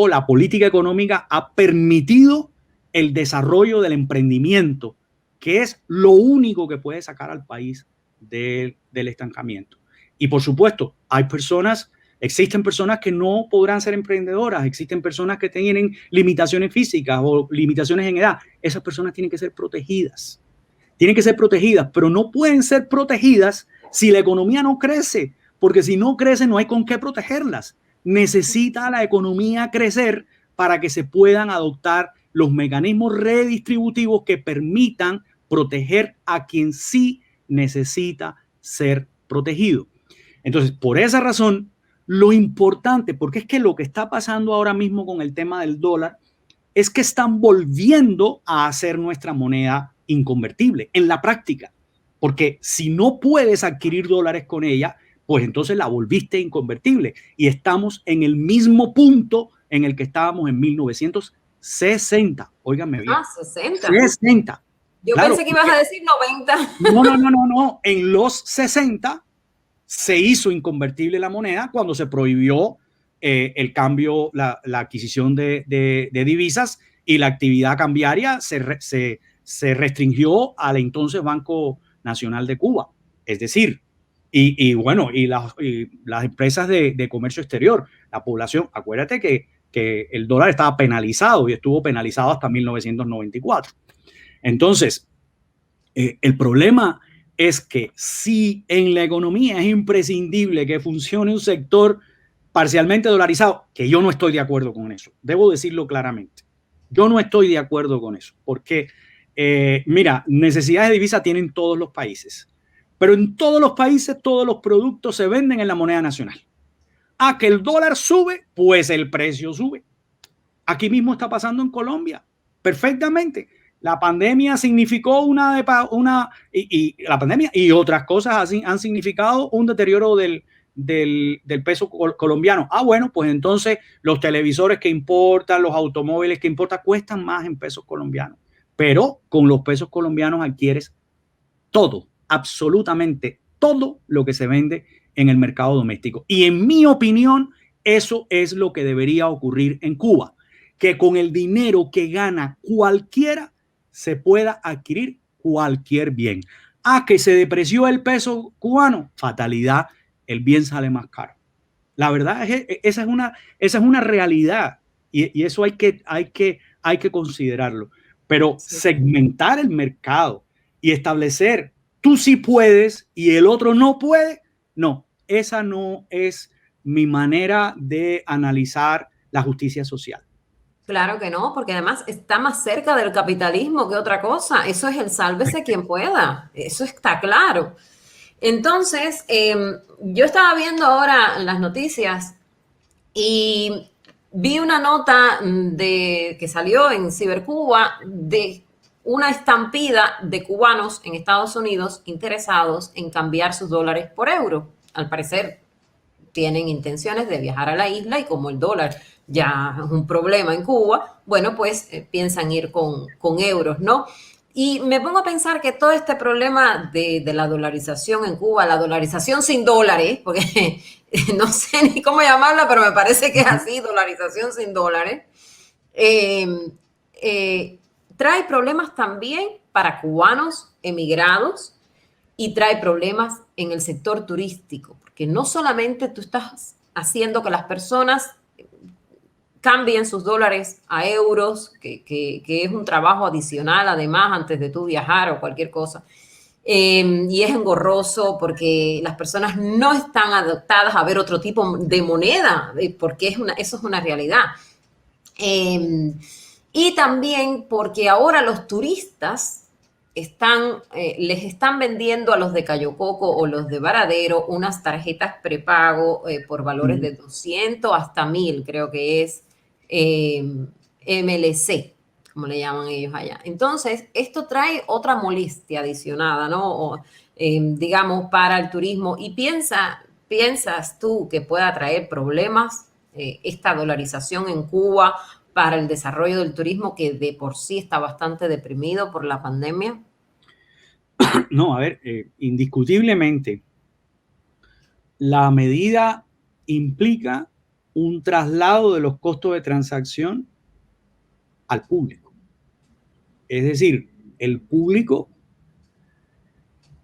la política económica ha permitido el desarrollo del emprendimiento, que es lo único que puede sacar al país del estancamiento. Y por supuesto, existen personas que no podrán ser emprendedoras, existen personas que tienen limitaciones físicas o limitaciones en edad. Esas personas tienen que ser protegidas. Pero no pueden ser protegidas si la economía no crece, porque si no crece no hay con qué protegerlas. Necesita la economía crecer para que se puedan adoptar los mecanismos redistributivos que permitan proteger a quien sí necesita ser protegido. Entonces, por esa razón, lo importante, porque es que lo que está pasando ahora mismo con el tema del dólar es que están volviendo a hacer nuestra moneda inconvertible en la práctica, porque si no puedes adquirir dólares con ella, pues entonces la volviste inconvertible y estamos en el mismo punto en el que estábamos en 1960. Óigame bien. 60. 60. Yo claro, pensé que ibas a decir 90. No. En los 60 se hizo inconvertible la moneda cuando se prohibió el cambio, la adquisición de divisas, y la actividad cambiaria se restringió al entonces Banco Nacional de Cuba. Es decir, y las empresas de comercio exterior, la población, acuérdate que el dólar estaba penalizado y estuvo penalizado hasta 1994. Entonces, el problema es que si en la economía es imprescindible que funcione un sector parcialmente dolarizado, que yo no estoy de acuerdo con eso, debo decirlo claramente, yo no estoy de acuerdo con eso, porque mira, necesidades de divisa tienen todos los países, pero en todos los países todos los productos se venden en la moneda nacional. Que el dólar sube, pues el precio sube. Aquí mismo está pasando en Colombia, perfectamente. La pandemia significó la pandemia y otras cosas han significado un deterioro del peso colombiano. Bueno, pues entonces los televisores que importan, los automóviles que importan, cuestan más en pesos colombianos. Pero con los pesos colombianos adquieres todo, absolutamente todo lo que se vende en el mercado doméstico. Y en mi opinión, eso es lo que debería ocurrir en Cuba, que con el dinero que gana cualquiera se pueda adquirir cualquier bien. Que se depreció el peso cubano, fatalidad, el bien sale más caro. La verdad es que esa es una realidad y eso hay que considerarlo. Pero segmentar el mercado y establecer tú sí puedes y el otro no puede, no, esa no es mi manera de analizar la justicia social. Claro que no, porque además está más cerca del capitalismo que otra cosa. Eso es el sálvese quien pueda. Eso está claro. Entonces, yo estaba viendo ahora las noticias y vi una nota que salió en Cibercuba de una estampida de cubanos en Estados Unidos interesados en cambiar sus dólares por euros. Al parecer tienen intenciones de viajar a la isla y como el dólar ya es un problema en Cuba, bueno, pues piensan ir con euros, ¿no? Y me pongo a pensar que todo este problema de la dolarización en Cuba, la dolarización sin dólares, porque no sé ni cómo llamarla, pero me parece que es así, dolarización sin dólares, trae problemas también para cubanos emigrados y trae problemas en el sector turístico, porque no solamente tú estás haciendo que las personas cambien sus dólares a euros, que es un trabajo adicional además antes de tú viajar o cualquier cosa. Y es engorroso porque las personas no están adaptadas a ver otro tipo de moneda, porque eso es una realidad. Y también porque ahora los turistas les están vendiendo a los de Cayo Coco o los de Varadero unas tarjetas prepago por valores de 200 hasta 1000, creo que es MLC, como le llaman ellos allá. Entonces, esto trae otra molestia adicionada, ¿no? Digamos, para el turismo. Y ¿piensas tú que pueda traer problemas esta dolarización en Cuba para el desarrollo del turismo, que de por sí está bastante deprimido por la pandemia? No, a ver, indiscutiblemente, la medida implica un traslado de los costos de transacción al público. Es decir, el público,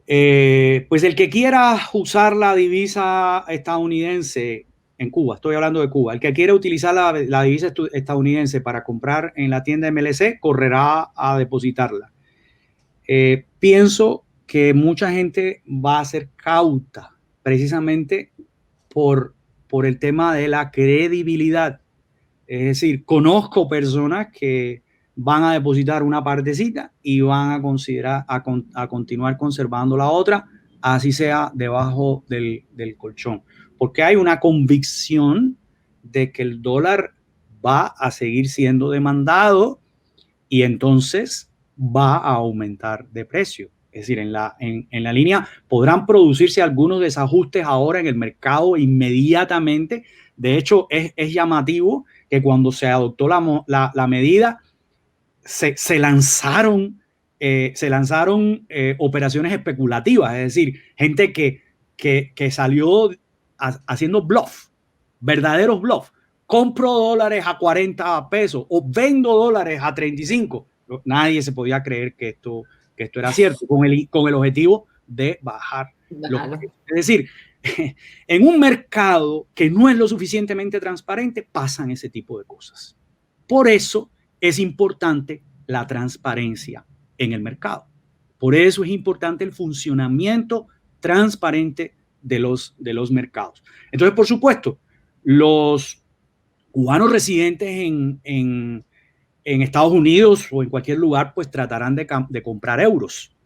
pues el que quiera usar la divisa estadounidense en Cuba, estoy hablando de Cuba, el que quiera utilizar la divisa estadounidense para comprar en la tienda MLC, correrá a depositarla. Pienso que mucha gente va a ser cauta precisamente por el tema de la credibilidad. Es decir, conozco personas que van a depositar una partecita y van a considerar a continuar conservando la otra, así sea debajo del colchón, porque hay una convicción de que el dólar va a seguir siendo demandado y entonces va a aumentar de precio. Es decir, en la línea podrán producirse algunos desajustes ahora en el mercado inmediatamente. De hecho, es llamativo que cuando se adoptó la medida, se lanzaron operaciones especulativas, es decir, gente que salió haciendo bluff, verdaderos bluff. Compro dólares a 40 pesos o vendo dólares a 35. Nadie se podía creer que esto era cierto, con el objetivo de bajar los precios. Es decir, en un mercado que no es lo suficientemente transparente, pasan ese tipo de cosas. Por eso es importante la transparencia en el mercado. Por eso es importante el funcionamiento transparente de los mercados. Entonces, por supuesto, los cubanos residentes en Estados Unidos o en cualquier lugar, pues tratarán de comprar euros.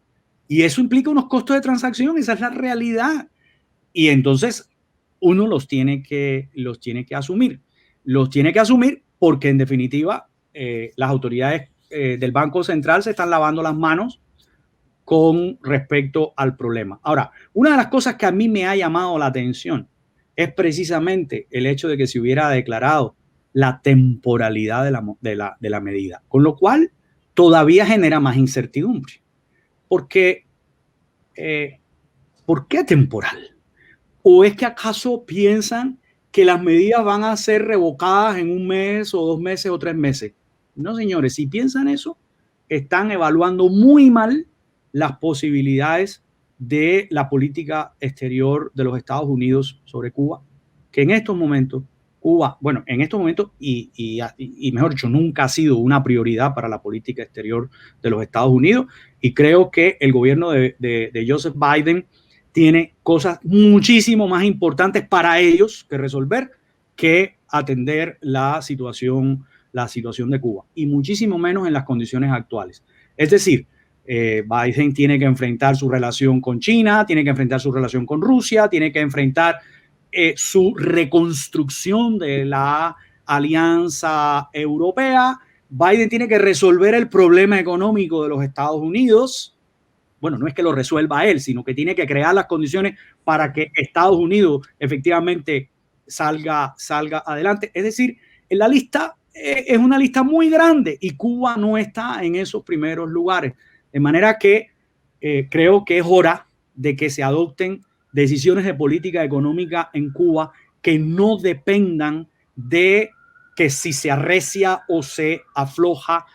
Y eso implica unos costos de transacción, esa es la realidad. Y entonces uno los tiene que asumir. Los tiene que asumir porque en definitiva las autoridades del Banco Central se están lavando las manos con respecto al problema. Ahora, una de las cosas que a mí me ha llamado la atención es precisamente el hecho de que se hubiera declarado la temporalidad de la medida, con lo cual todavía genera más incertidumbre. Porque, ¿por qué temporal? ¿O es que acaso piensan que las medidas van a ser revocadas en un mes o 2 meses o 3 meses? No, señores, si piensan eso, están evaluando muy mal las posibilidades de la política exterior de los Estados Unidos sobre Cuba, que en estos momentos Cuba, bueno, en estos momentos y mejor dicho, nunca ha sido una prioridad para la política exterior de los Estados Unidos, y creo que el gobierno de Joseph Biden tiene cosas muchísimo más importantes para ellos que resolver que atender la situación de Cuba, y muchísimo menos en las condiciones actuales. Es decir, Biden tiene que enfrentar su relación con China, tiene que enfrentar su relación con Rusia, tiene que enfrentar su reconstrucción de la alianza europea, Biden tiene que resolver el problema económico de los Estados Unidos. Bueno, no es que lo resuelva él, sino que tiene que crear las condiciones para que Estados Unidos efectivamente salga adelante. Es decir, en la lista es una lista muy grande y Cuba no está en esos primeros lugares. De manera que creo que es hora de que se adopten decisiones de política económica en Cuba que no dependan de que si se arrecia o se afloja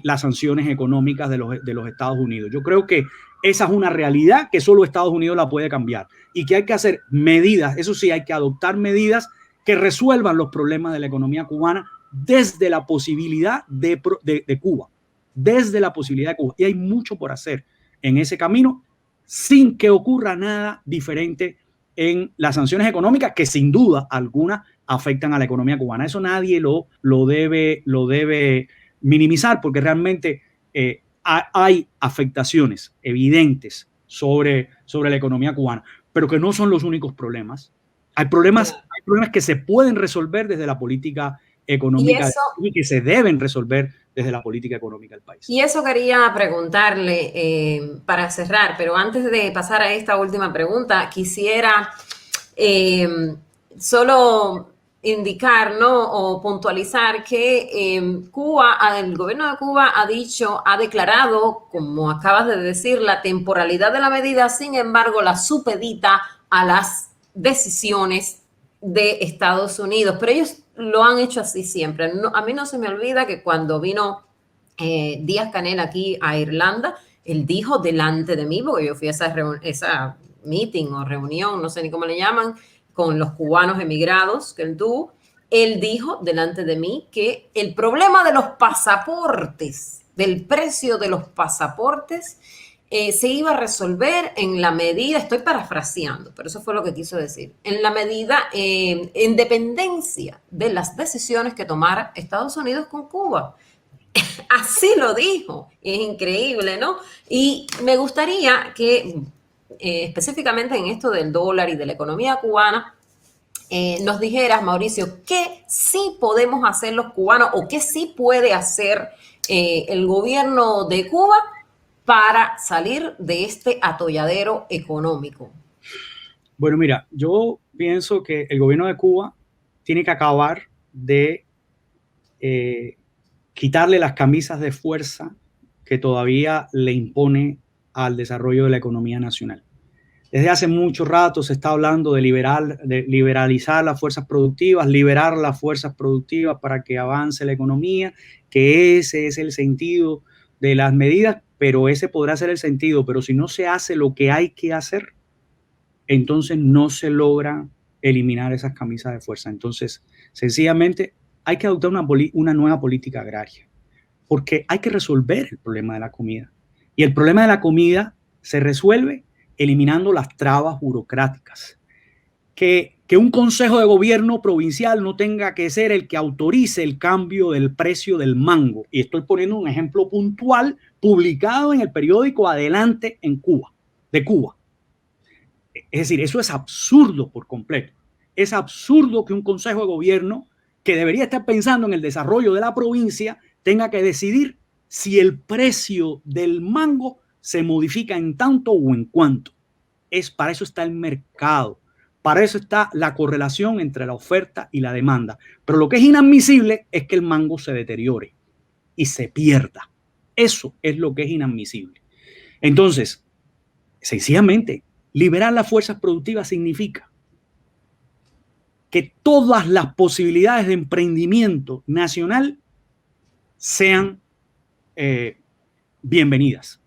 las sanciones económicas de los Estados Unidos. Yo creo que esa es una realidad que solo Estados Unidos la puede cambiar y que hay que hacer medidas, eso sí, hay que adoptar medidas que resuelvan los problemas de la economía cubana desde la posibilidad de Cuba, desde la posibilidad de Cuba. Y hay mucho por hacer en ese camino sin que ocurra nada diferente en las sanciones económicas que sin duda alguna afectan a la economía cubana. Eso nadie lo debe minimizar porque realmente hay afectaciones evidentes sobre la economía cubana, pero que no son los únicos problemas. Hay problemas que se pueden resolver desde la política económica y que se deben resolver desde la política económica del país. Y eso quería preguntarle para cerrar, pero antes de pasar a esta última pregunta, quisiera solo indicar, ¿no? O puntualizar que Cuba, el gobierno de Cuba ha declarado, como acabas de decir, la temporalidad de la medida, sin embargo, la supedita a las decisiones de Estados Unidos, pero ellos lo han hecho así siempre. No, a mí no se me olvida que cuando vino Díaz-Canel aquí a Irlanda, él dijo delante de mí, porque yo fui a esa meeting o reunión, no sé ni cómo le llaman, con los cubanos emigrados que él tuvo, él dijo delante de mí que el problema de los pasaportes, del precio de los pasaportes, se iba a resolver en la medida, estoy parafraseando, pero eso fue lo que quiso decir, en la medida, en dependencia de las decisiones que tomara Estados Unidos con Cuba. Así lo dijo, es increíble, ¿no? Y me gustaría que específicamente en esto del dólar y de la economía cubana, nos dijeras, Mauricio, qué sí podemos hacer los cubanos o qué sí puede hacer el gobierno de Cuba para salir de este atolladero económico. Bueno, mira, yo pienso que el gobierno de Cuba tiene que acabar de quitarle las camisas de fuerza que todavía le impone al desarrollo de la economía nacional. Desde hace mucho rato se está hablando de liberalizar las fuerzas productivas, liberar las fuerzas productivas para que avance la economía, que ese es el sentido de las medidas, pero ese podrá ser el sentido, pero si no se hace lo que hay que hacer, entonces no se logra eliminar esas camisas de fuerza. Entonces, sencillamente, hay que adoptar una nueva política agraria, porque hay que resolver el problema de la comida. Y el problema de la comida se resuelve eliminando las trabas burocráticas. Que un consejo de gobierno provincial no tenga que ser el que autorice el cambio del precio del mango. Y estoy poniendo un ejemplo puntual publicado en el periódico Adelante de Cuba. Es decir, eso es absurdo por completo. Es absurdo que un consejo de gobierno que debería estar pensando en el desarrollo de la provincia tenga que decidir si el precio del mango se modifica en tanto o en cuanto. Para eso está el mercado, para eso está la correlación entre la oferta y la demanda. Pero lo que es inadmisible es que el mango se deteriore y se pierda. Eso es lo que es inadmisible. Entonces, sencillamente, liberar las fuerzas productivas significa que todas las posibilidades de emprendimiento nacional sean bienvenidas.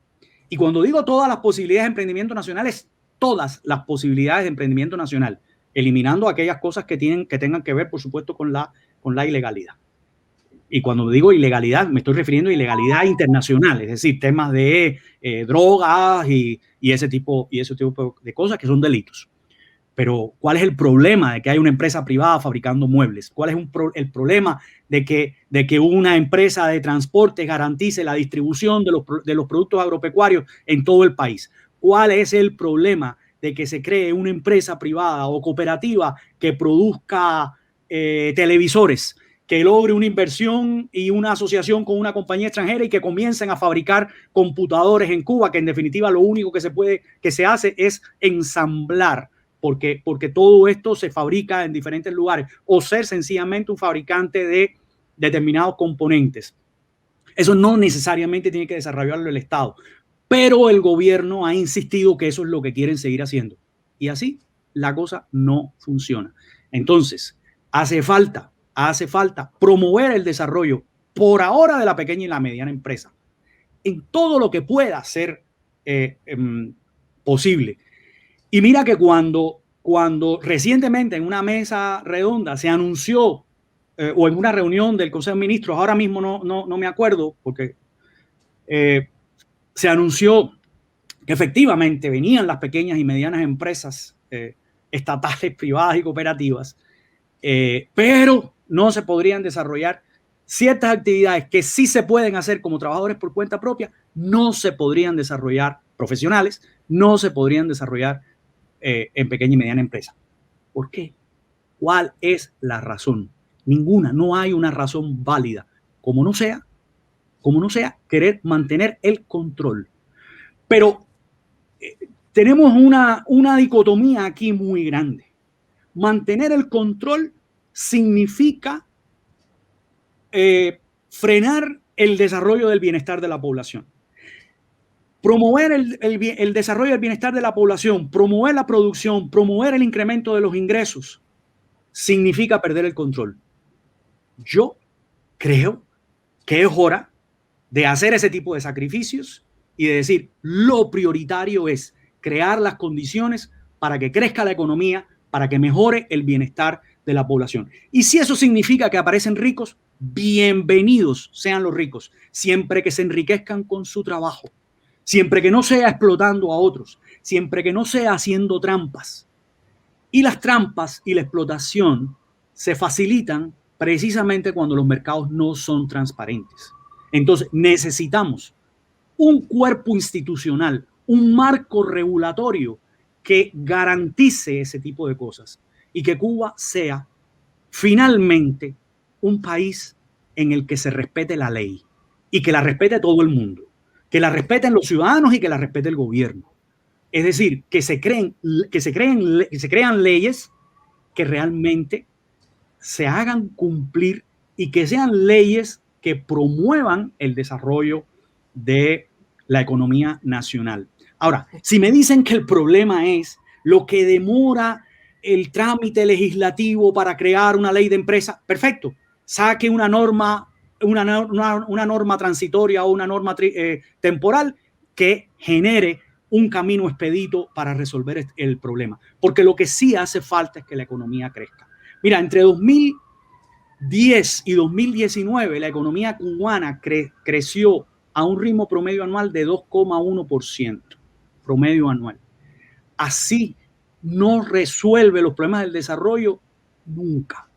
Y cuando digo todas las posibilidades de emprendimiento nacional, es todas las posibilidades de emprendimiento nacional, eliminando aquellas cosas que tengan que ver, por supuesto, con la ilegalidad. Y cuando digo ilegalidad, me estoy refiriendo a ilegalidad internacional, es decir, temas de drogas y ese tipo de cosas que son delitos. Pero ¿cuál es el problema de que hay una empresa privada fabricando muebles? ¿Cuál es el problema de que una empresa de transporte garantice la distribución de los productos agropecuarios en todo el país? ¿Cuál es el problema de que se cree una empresa privada o cooperativa que produzca televisores, que logre una inversión y una asociación con una compañía extranjera y que comiencen a fabricar computadores en Cuba, que en definitiva lo único que se hace es ensamblar, porque todo esto se fabrica en diferentes lugares, o ser sencillamente un fabricante de determinados componentes. Eso no necesariamente tiene que desarrollarlo el Estado, pero el gobierno ha insistido que eso es lo que quieren seguir haciendo. Y así la cosa no funciona. Entonces, hace falta promover el desarrollo por ahora de la pequeña y la mediana empresa en todo lo que pueda ser posible. Y mira que cuando recientemente en una mesa redonda se anunció o en una reunión del Consejo de Ministros, ahora mismo no me acuerdo, porque se anunció que efectivamente venían las pequeñas y medianas empresas estatales, privadas y cooperativas, pero no se podrían desarrollar ciertas actividades que sí se pueden hacer como trabajadores por cuenta propia, no se podrían desarrollar profesionales, no se podrían desarrollar en pequeña y mediana empresa. ¿Por qué? ¿Cuál es la razón? Ninguna, no hay una razón válida. Como no sea querer mantener el control. Pero tenemos una dicotomía aquí muy grande. Mantener el control significa frenar el desarrollo del bienestar de la población. Promover el desarrollo del bienestar de la población, promover la producción, promover el incremento de los ingresos, significa perder el control. Yo creo que es hora de hacer ese tipo de sacrificios y de decir, lo prioritario es crear las condiciones para que crezca la economía, para que mejore el bienestar de la población. Y si eso significa que aparecen ricos, bienvenidos sean los ricos, siempre que se enriquezcan con su trabajo, siempre que no sea explotando a otros, siempre que no sea haciendo trampas. Y las trampas y la explotación se facilitan precisamente cuando los mercados no son transparentes. Entonces necesitamos un cuerpo institucional, un marco regulatorio que garantice ese tipo de cosas y que Cuba sea finalmente un país en el que se respete la ley y que la respete todo el mundo, que la respeten los ciudadanos y que la respete el gobierno. Es decir, que se crean leyes que realmente se hagan cumplir y que sean leyes que promuevan el desarrollo de la economía nacional. Ahora, si me dicen que el problema es lo que demora el trámite legislativo para crear una ley de empresa, perfecto, saque una norma transitoria o una norma temporal que genere un camino expedito para resolver el problema. Porque lo que sí hace falta es que la economía crezca. Mira, entre 2010 y 2019 la economía cubana creció a un ritmo promedio anual de 2,1%, promedio anual. Así no resuelve los problemas del desarrollo nunca.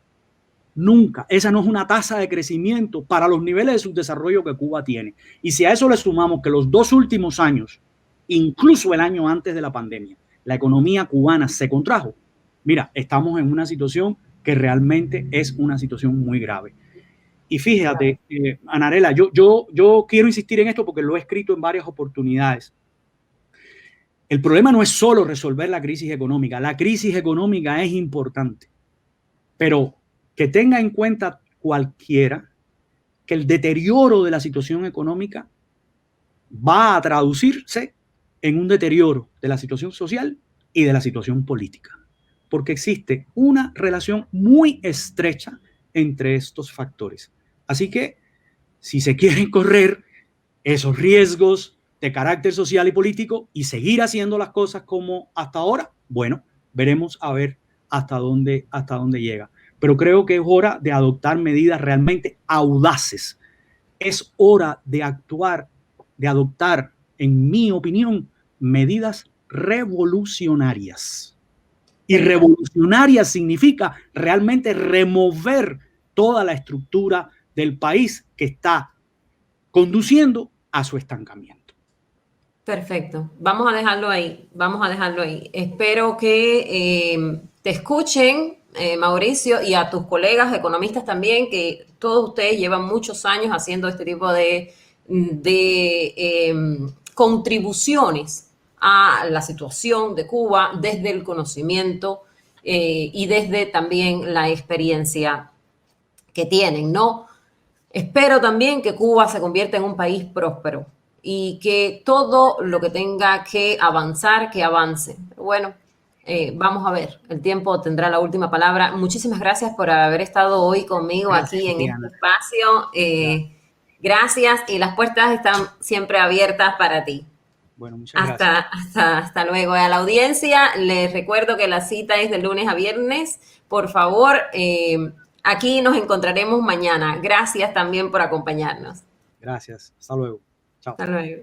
Nunca. Esa no es una tasa de crecimiento para los niveles de subdesarrollo que Cuba tiene. Y si a eso le sumamos que los 2 últimos años, incluso el año antes de la pandemia, la economía cubana se contrajo, mira, estamos en una situación que realmente es una situación muy grave. Y fíjate, Anarela, yo quiero insistir en esto porque lo he escrito en varias oportunidades. El problema no es solo resolver la crisis económica. La crisis económica es importante, pero que tenga en cuenta cualquiera que el deterioro de la situación económica va a traducirse en un deterioro de la situación social y de la situación política, porque existe una relación muy estrecha entre estos factores. Así que si se quieren correr esos riesgos de carácter social y político y seguir haciendo las cosas como hasta ahora, bueno, veremos a ver hasta dónde llega. Pero creo que es hora de adoptar medidas realmente audaces. Es hora de actuar, de adoptar, en mi opinión, medidas revolucionarias. Y revolucionaria significa realmente remover toda la estructura del país que está conduciendo a su estancamiento. Perfecto. Vamos a dejarlo ahí. Espero que te escuchen Mauricio, y a tus colegas economistas también, que todos ustedes llevan muchos años haciendo este tipo de contribuciones a la situación de Cuba desde el conocimiento y desde también la experiencia que tienen, ¿no? Espero también que Cuba se convierta en un país próspero y que todo lo que tenga que avanzar, que avance. Pero bueno, vamos a ver, el tiempo tendrá la última palabra. Muchísimas gracias por haber estado hoy conmigo Gracias, aquí en Diana. este espacio. Gracias, y las puertas están siempre abiertas para ti. Bueno, muchas gracias. Hasta luego. A la audiencia les recuerdo que la cita es de lunes a viernes. Por favor, aquí nos encontraremos mañana. Gracias también por acompañarnos. Gracias. Hasta luego. Chao. Hasta luego.